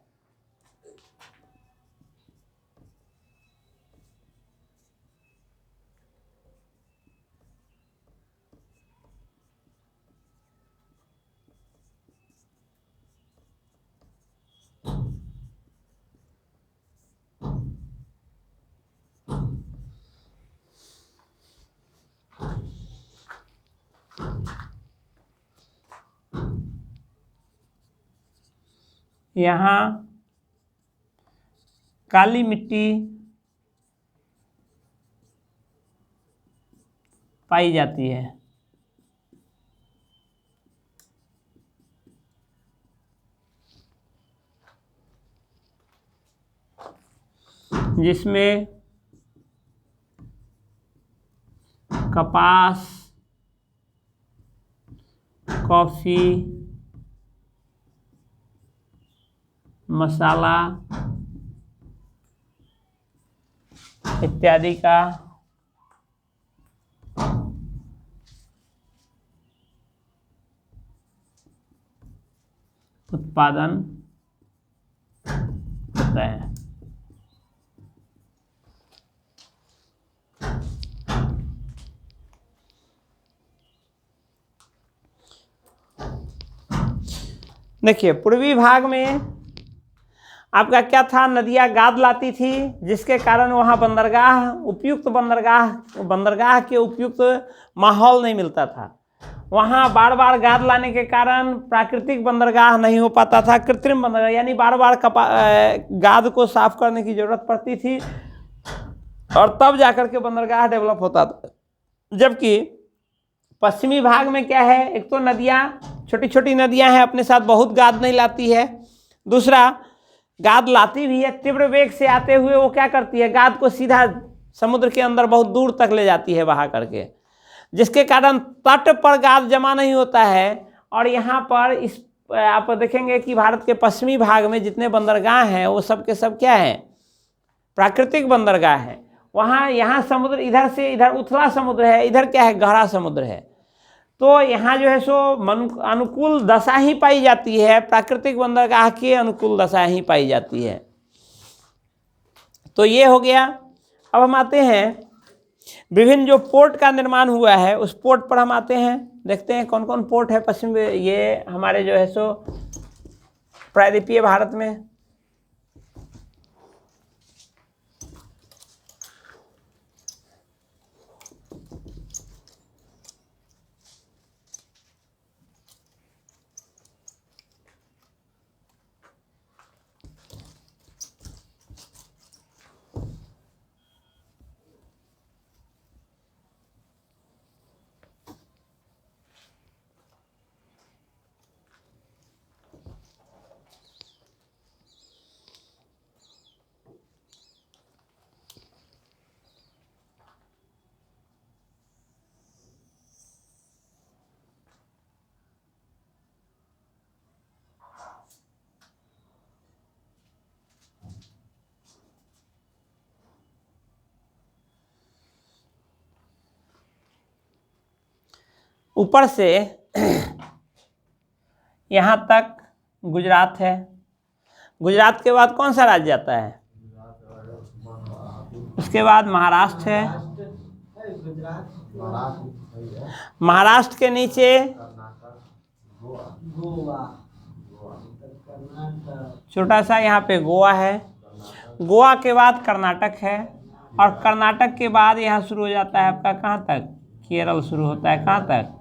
यहाँ काली मिट्टी पाई जाती है। जिसमें कपास, कॉफी, मसाला इत्यादि का उत्पादन होता है। देखिए, पूर्वी भाग में आपका क्या था, नदियाँ गाद लाती थी, जिसके कारण वहाँ बंदरगाह के उपयुक्त माहौल नहीं मिलता था। वहाँ बार बार गाद लाने के कारण प्राकृतिक बंदरगाह नहीं हो पाता था, कृत्रिम बंदरगाह, यानी बार बार गाद को साफ करने की जरूरत पड़ती थी और तब जाकर के बंदरगाह डेवलप होता था। जबकि पश्चिमी भाग में क्या है, एक तो नदियाँ, छोटी छोटी नदियाँ हैं, अपने साथ बहुत गाद नहीं लाती है। दूसरा, गाद लाती भी है, तीव्र वेग से आते हुए वो क्या करती है, गाद को सीधा समुद्र के अंदर बहुत दूर तक ले जाती है बहा करके, जिसके कारण तट पर गाद जमा नहीं होता है। और यहाँ पर आप देखेंगे कि भारत के पश्चिमी भाग में जितने बंदरगाह हैं वो सब के सब क्या हैं, प्राकृतिक बंदरगाह है। वहाँ यहाँ समुद्र इधर से इधर उथला समुद्र है, इधर क्या है, गहरा समुद्र है। तो यहाँ जो है सो अनुकूल दशा ही पाई जाती है, प्राकृतिक बंदरगाह की अनुकूल दशा ही पाई जाती है। तो ये हो गया। अब हम आते हैं विभिन्न जो पोर्ट का निर्माण हुआ है उस पोर्ट पर हम आते हैं, देखते हैं कौन कौन पोर्ट है पश्चिम ये हमारे जो है सो प्रायद्वीपीय भारत में। ऊपर से यहाँ तक गुजरात है। गुजरात के बाद कौन सा राज्य आता है, उसके बाद महाराष्ट्र है। महाराष्ट्र के नीचे छोटा सा यहाँ पे गोवा है, गोवा के बाद कर्नाटक है, और कर्नाटक के बाद यहाँ शुरू हो जाता है आपका कहाँ तक, केरल शुरू होता है, कहाँ तक,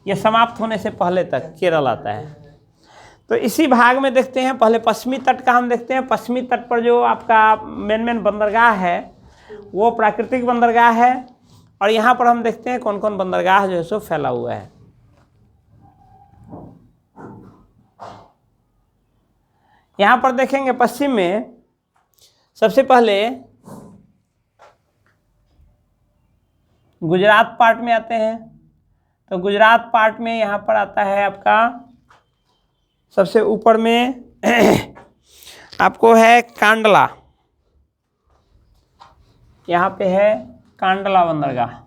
ये समाप्त होने से पहले तक केरल आता है। तो इसी भाग में देखते हैं, पहले पश्चिमी तट का हम देखते हैं। पश्चिमी तट पर जो आपका मेन बंदरगाह है वो प्राकृतिक बंदरगाह है, और यहाँ पर हम देखते हैं कौन कौन बंदरगाह जो है सो फैला हुआ है। यहाँ पर देखेंगे पश्चिम में सबसे पहले गुजरात पार्ट में आते हैं। तो गुजरात पार्ट में यहाँ पर आता है आपका सबसे ऊपर में आपको है कांडला, यहाँ पे है कांडला बंदरगाह।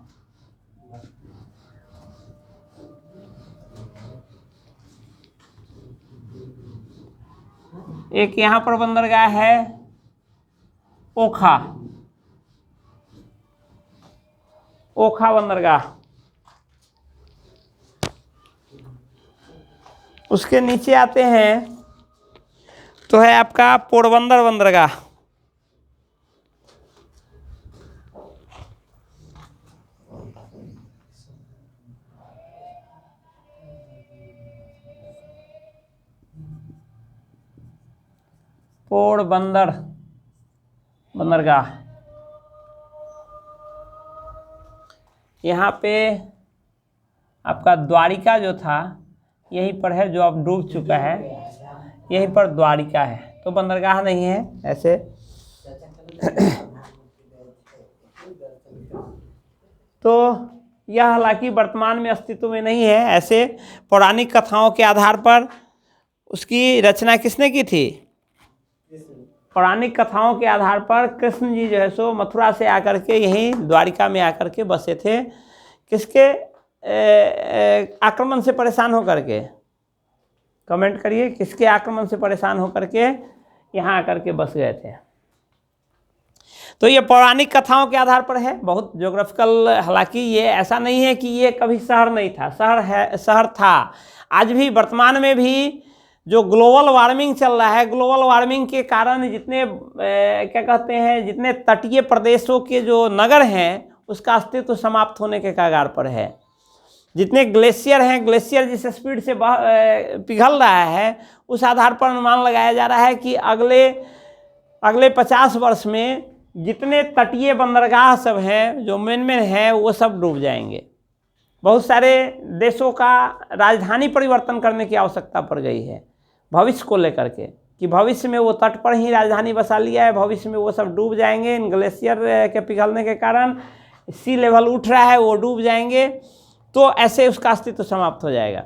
एक यहाँ पर बंदरगाह है ओखा, ओखा बंदरगाह। उसके नीचे आते हैं तो है आपका पोरबंदर बंदरगाह। पोरबंदर बंदरगाह यहाँ पे आपका द्वारिका जो था यहीं पर है, जो अब डूब चुका है, यहीं पर द्वारिका है। तो बंदरगाह नहीं है ऐसे। तो यह हालांकि वर्तमान में अस्तित्व में नहीं है। ऐसे पौराणिक कथाओं के आधार पर उसकी रचना किसने की थी? पौराणिक कथाओं के आधार पर कृष्ण जी जो है सो मथुरा से आकर के यहीं द्वारिका में आकर के बसे थे। किसके आक्रमण से परेशान होकर के? कमेंट करिए, किसके आक्रमण से परेशान होकर के यहाँ आकर के बस गए थे? तो ये पौराणिक कथाओं के आधार पर है, बहुत ज्योग्राफिकल। हालांकि ये ऐसा नहीं है कि ये कभी शहर नहीं था, शहर है, शहर था। आज भी वर्तमान में भी जो ग्लोबल वार्मिंग चल रहा है, ग्लोबल वार्मिंग के कारण जितने क्या कहते हैं, जितने तटीय प्रदेशों के जो नगर हैं उसका अस्तित्व समाप्त होने के कगार पर है। जितने ग्लेशियर हैं, ग्लेशियर जिस स्पीड से पिघल रहा है, उस आधार पर अनुमान लगाया जा रहा है कि अगले 50 वर्ष में जितने तटीय बंदरगाह सब हैं जो मेन हैं वो सब डूब जाएंगे। बहुत सारे देशों का राजधानी परिवर्तन करने की आवश्यकता पड़ गई है भविष्य को लेकर के, कि भविष्य में वो तट पर ही राजधानी बसा लिया है, भविष्य में वो सब डूब जाएंगे। इन ग्लेशियर के पिघलने के कारण सी लेवल उठ रहा है, वो डूब जाएंगे, तो ऐसे उसका अस्तित्व समाप्त हो जाएगा।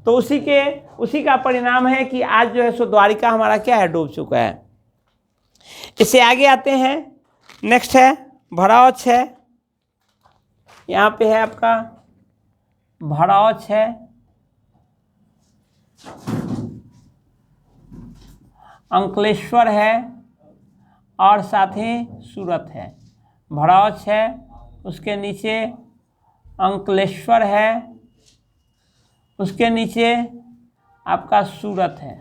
तो उसी का परिणाम है कि आज जो है सो द्वारिका हमारा क्या है, डूब चुका है। इससे आगे आते हैं, नेक्स्ट है भड़ौच है। यहाँ पे है आपका भड़ौच है, अंकलेश्वर है, और साथ ही सूरत है। भड़ौच है, उसके नीचे अंकलेश्वर है, उसके नीचे आपका सूरत है।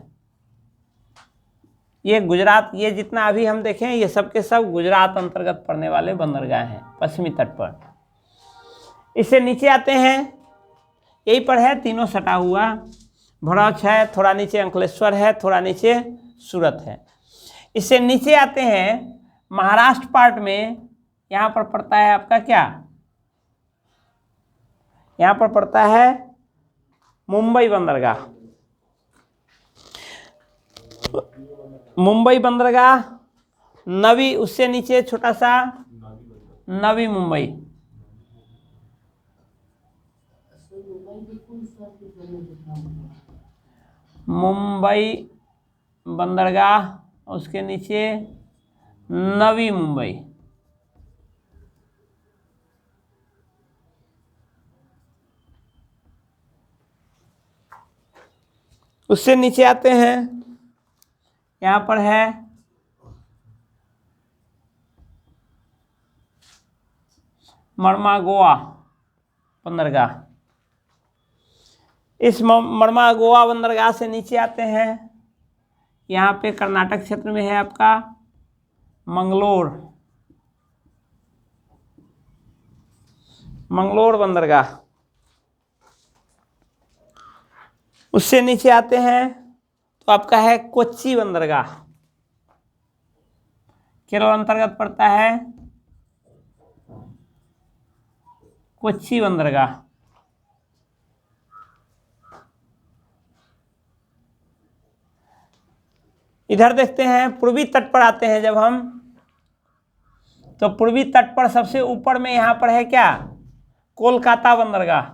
ये गुजरात, ये जितना अभी हम देखें ये सब के सब गुजरात अंतर्गत पड़ने वाले बंदरगाह हैं पश्चिमी तट पर। इससे नीचे आते हैं, यहीं पर है, तीनों सटा हुआ। भड़ौच है, थोड़ा नीचे अंकलेश्वर है, थोड़ा नीचे सूरत है। इससे नीचे आते हैं महाराष्ट्र पार्ट में, यहाँ पर पड़ता है आपका क्या, यहाँ पर पड़ता है मुंबई बंदरगाह। मुंबई बंदरगाह, नवी, उससे नीचे छोटा सा नवी मुंबई। मुंबई बंदरगाह, उसके नीचे नवी मुंबई। उससे नीचे आते हैं, यहाँ पर है मर्मागोआ बंदरगाह। इस मड़मा गोवा बंदरगाह से नीचे आते हैं, यहाँ पे कर्नाटक क्षेत्र में है आपका मंगलोर बंदरगाह। उससे नीचे आते हैं तो आपका है कोच्चि बंदरगाह, केरल अंतर्गत पड़ता है कोच्चि बंदरगाह। इधर देखते हैं पूर्वी तट पर आते हैं जब हम, तो पूर्वी तट पर सबसे ऊपर में यहाँ पर है क्या, कोलकाता बंदरगाह।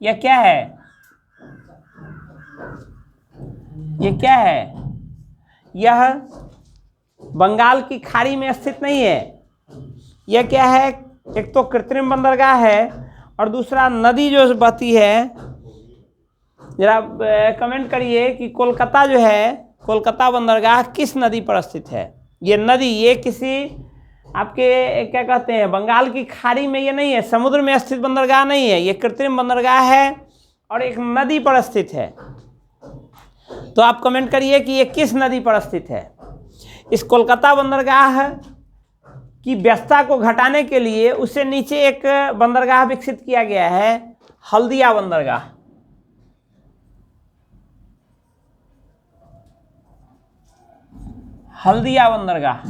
यह क्या है, ये क्या है, यह बंगाल की खाड़ी में स्थित नहीं है। यह क्या है, एक तो कृत्रिम बंदरगाह है और दूसरा नदी जो बहती है। जरा कमेंट करिए कि कोलकाता जो है, कोलकाता बंदरगाह किस नदी पर स्थित है। ये नदी, ये किसी आपके क्या कहते हैं, बंगाल की खाड़ी में ये नहीं है, समुद्र में स्थित बंदरगाह नहीं है, ये कृत्रिम बंदरगाह है और एक नदी पर स्थित है। तो आप कमेंट करिए कि ये किस नदी पर स्थित है। इस कोलकाता बंदरगाह की व्यस्तता को घटाने के लिए उससे नीचे एक बंदरगाह विकसित किया गया है, हल्दिया बंदरगाह। हल्दिया बंदरगाह।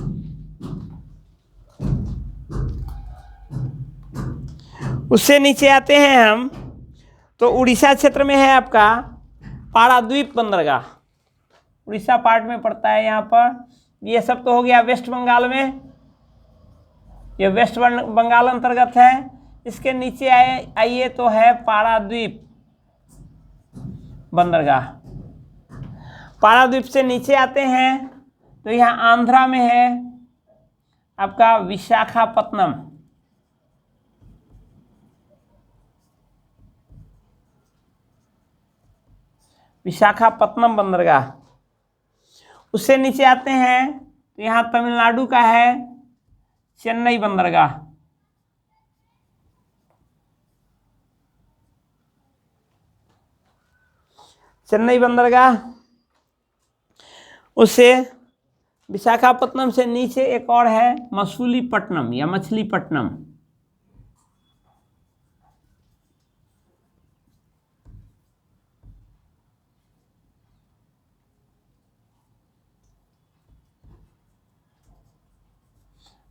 उससे नीचे आते हैं हम तो उड़ीसा क्षेत्र में है आपका पाराद्वीप बंदरगाह, उड़ीसा पार्ट में पड़ता है यहाँ पर। ये सब तो हो गया वेस्ट बंगाल में, ये वेस्ट बंगाल अंतर्गत है। इसके नीचे आइए तो है पाराद्वीप बंदरगाह। पाराद्वीप से नीचे आते हैं तो यहाँ आंध्रा में है आपका विशाखापत्तनम। विशाखापत्तनम बंदरगाह। उससे नीचे आते हैं तो यहाँ तमिलनाडु का है चेन्नई बंदरगाह। चेन्नई बंदरगाह। उससे विशाखापत्तनम से नीचे एक और है मछलीपट्टनम या मछलीपट्टनम।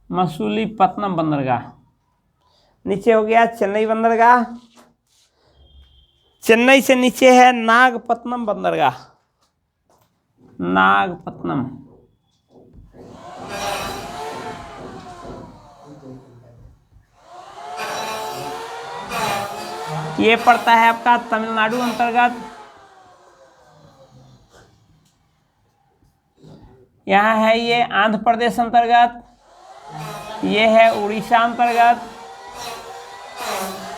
मछलीपट्टनम बंदरगाह। नीचे हो गया चेन्नई बंदरगाह। चेन्नई से नीचे है नागपत्तनम बंदरगाह। नागपत्तनम। ये पड़ता है आपका तमिलनाडु अंतर्गत। यहाँ है ये आंध्र प्रदेश अंतर्गत, ये है उड़ीसा अंतर्गत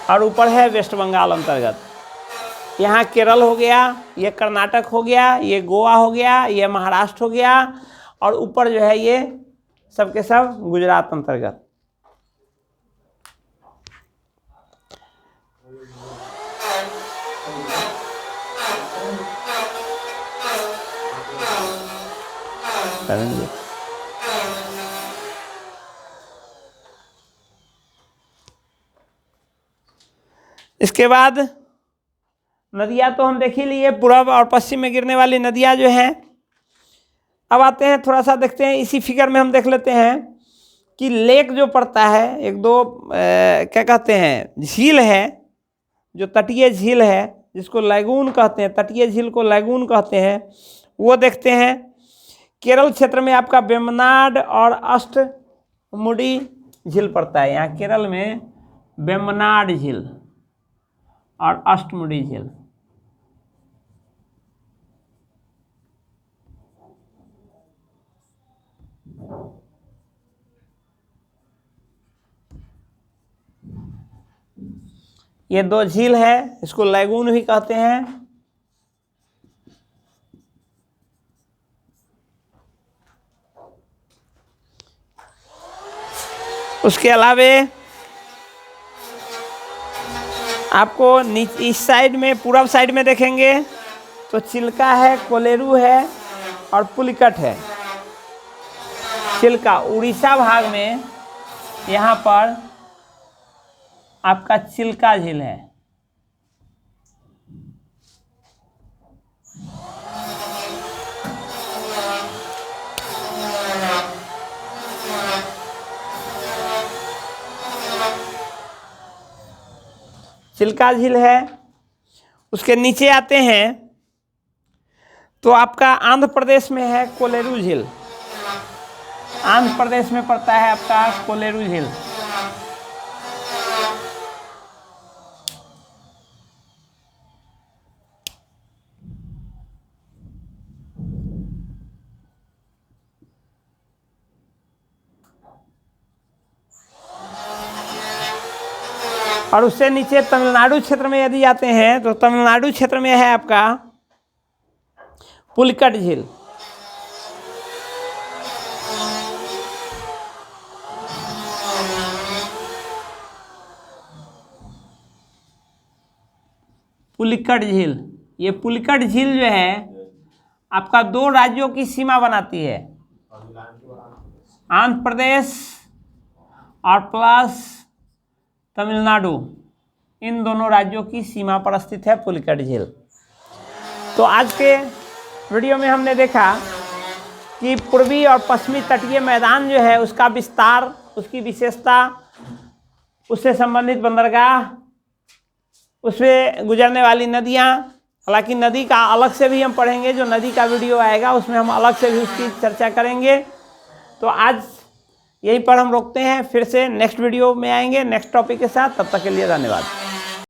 और ऊपर है वेस्ट बंगाल अंतर्गत। यहाँ केरल हो गया, ये कर्नाटक हो गया, ये गोवा हो गया, ये महाराष्ट्र हो गया और ऊपर जो है ये सब के सब गुजरात अंतर्गत। इसके बाद नदियाँ तो हम देख ही लिए, पूर्व और पश्चिम में गिरने वाली नदियाँ जो हैं। अब आते हैं थोड़ा सा देखते हैं, इसी फिगर में हम देख लेते हैं कि लेक जो पड़ता है, एक दो क्या कहते हैं झील है, जो तटीय झील है जिसको लैगून कहते हैं, तटीय झील को लैगून कहते हैं, वो देखते हैं। केरल क्षेत्र में आपका वेम्बनाड और अष्टमुडी झील पड़ता है। यहाँ केरल में वेम्बनाड झील और अष्टमुडी झील। ये दो झील है, इसको लैगून भी कहते हैं। उसके अलावे आपको इस साइड में पूरब साइड में देखेंगे तो चिल्का है, कोलेरू है और पुलिकट है। चिल्का उड़ीसा भाग में यहाँ पर आपका चिल्का झील है। चिल्का झील है। उसके नीचे आते हैं तो आपका आंध्र प्रदेश में है कोलेरू झील। आंध्र प्रदेश में पड़ता है आपका कोलेरू झील। और उससे नीचे तमिलनाडु क्षेत्र में यदि आते हैं तो तमिलनाडु क्षेत्र में है आपका पुलिकट झील। पुलिकट झील, ये पुलिकट झील जो है आपका 2 राज्यों की सीमा बनाती है, आंध्र प्रदेश और प्लस तमिलनाडु। इन दोनों राज्यों की सीमा पर स्थित है पुलिकट झील। तो आज के वीडियो में हमने देखा कि पूर्वी और पश्चिमी तटीय मैदान जो है उसका विस्तार, उसकी विशेषता, उससे संबंधित बंदरगाह, उसमें गुजरने वाली नदियाँ। हालांकि नदी का अलग से भी हम पढ़ेंगे, जो नदी का वीडियो आएगा उसमें हम अलग से भी उसकी चर्चा करेंगे। तो आज यहीं पर हम रोकते हैं, फिर से नेक्स्ट वीडियो में आएंगे नेक्स्ट टॉपिक के साथ। तब तक के लिए धन्यवाद।